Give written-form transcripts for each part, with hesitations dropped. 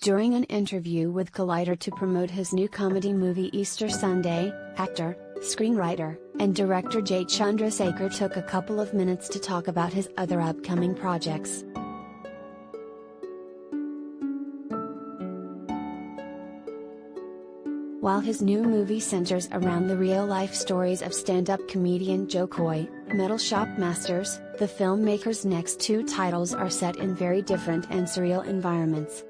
During an interview with Collider to promote his new comedy movie Easter Sunday, actor, screenwriter, and director Jay Chandrasekhar took a couple of minutes to talk about his other upcoming projects. While his new movie centers around the real-life stories of stand-up comedian Jo Koy, Metal Shop Masters, the filmmaker's next two titles are set in very different and surreal environments.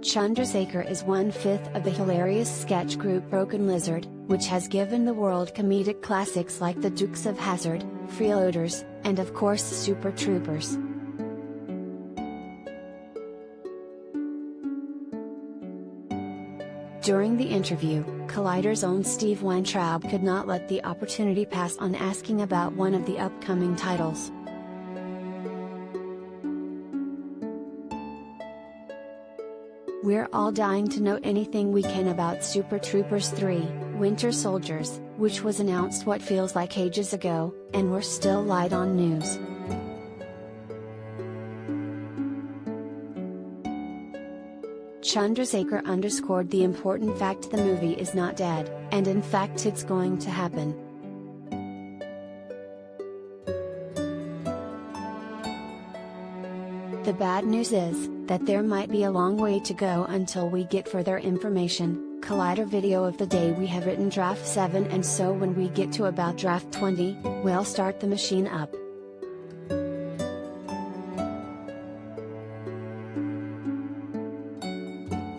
Chandrasekhar is one-fifth of the hilarious sketch group Broken Lizard, which has given the world comedic classics like The Dukes of Hazzard, Freeloaders, and of course Super Troopers. During the interview, Collider's own Steve Weintraub could not let the opportunity pass on asking about one of the upcoming titles. "We're all dying to know anything we can about Super Troopers 3, Winter Soldiers, which was announced what feels like ages ago, and we're still light on news." Chandrasekhar underscored the important fact the movie is not dead, and in fact it's going to happen. "The bad news is, that there might be a long way to go until we get further information. Collider video of the day we have written draft 7, and so when we get to about draft 20, we'll start the machine up."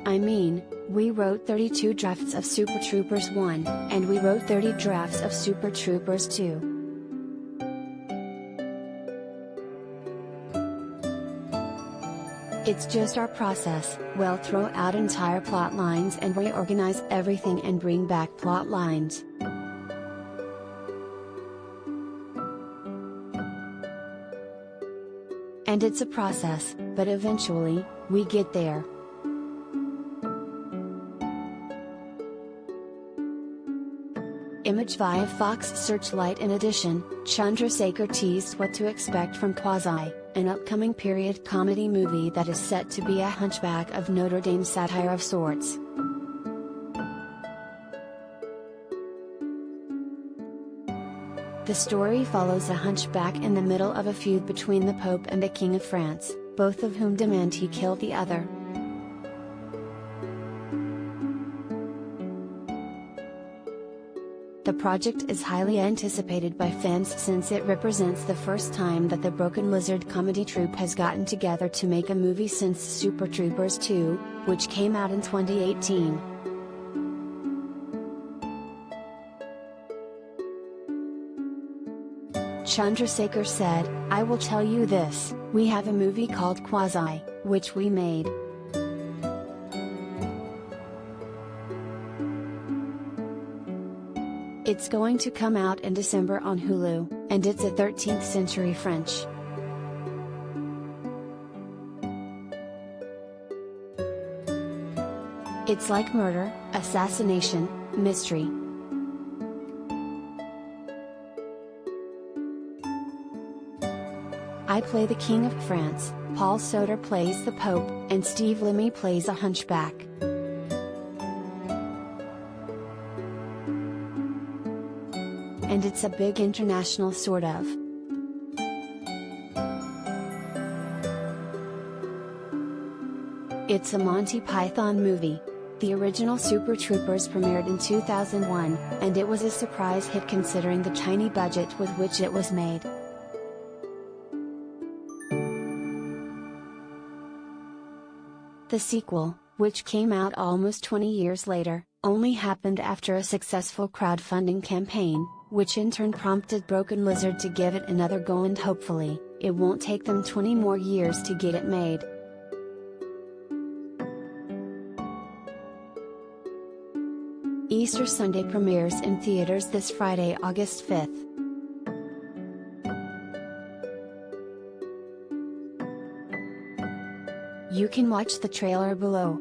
"I mean, we wrote 32 drafts of Super Troopers 1, and we wrote 30 drafts of Super Troopers 2. It's just our process. We'll throw out entire plot lines and reorganize everything and bring back plot lines. And it's a process, but eventually, we get there." Image via Fox Searchlight. In addition, Chandrasekhar teased what to expect from Quasi, an upcoming period comedy movie that is set to be a Hunchback of Notre Dame satire of sorts. The story follows a hunchback in the middle of a feud between the Pope and the King of France, both of whom demand he kill the other. The project is highly anticipated by fans since it represents the first time that the Broken Lizard comedy troupe has gotten together to make a movie since Super Troopers 2, which came out in 2018. Chandrasekhar said, "I will tell you this, we have a movie called Quasi, which we made. It's going to come out in December on Hulu, and it's a 13th century French. It's like murder, assassination, mystery. I play the King of France, Paul Soter plays the Pope, and Steve Lemmy plays a hunchback. And it's a big international sort of. It's a Monty Python movie. The original Super Troopers premiered in 2001, and it was a surprise hit considering the tiny budget with which it was made. The sequel, which came out almost 20 years later, only happened after a successful crowdfunding campaign, which in turn prompted Broken Lizard to give it another go, and hopefully, it won't take them 20 more years to get it made. Easter Sunday premieres in theaters this Friday, August 5th. You can watch the trailer below.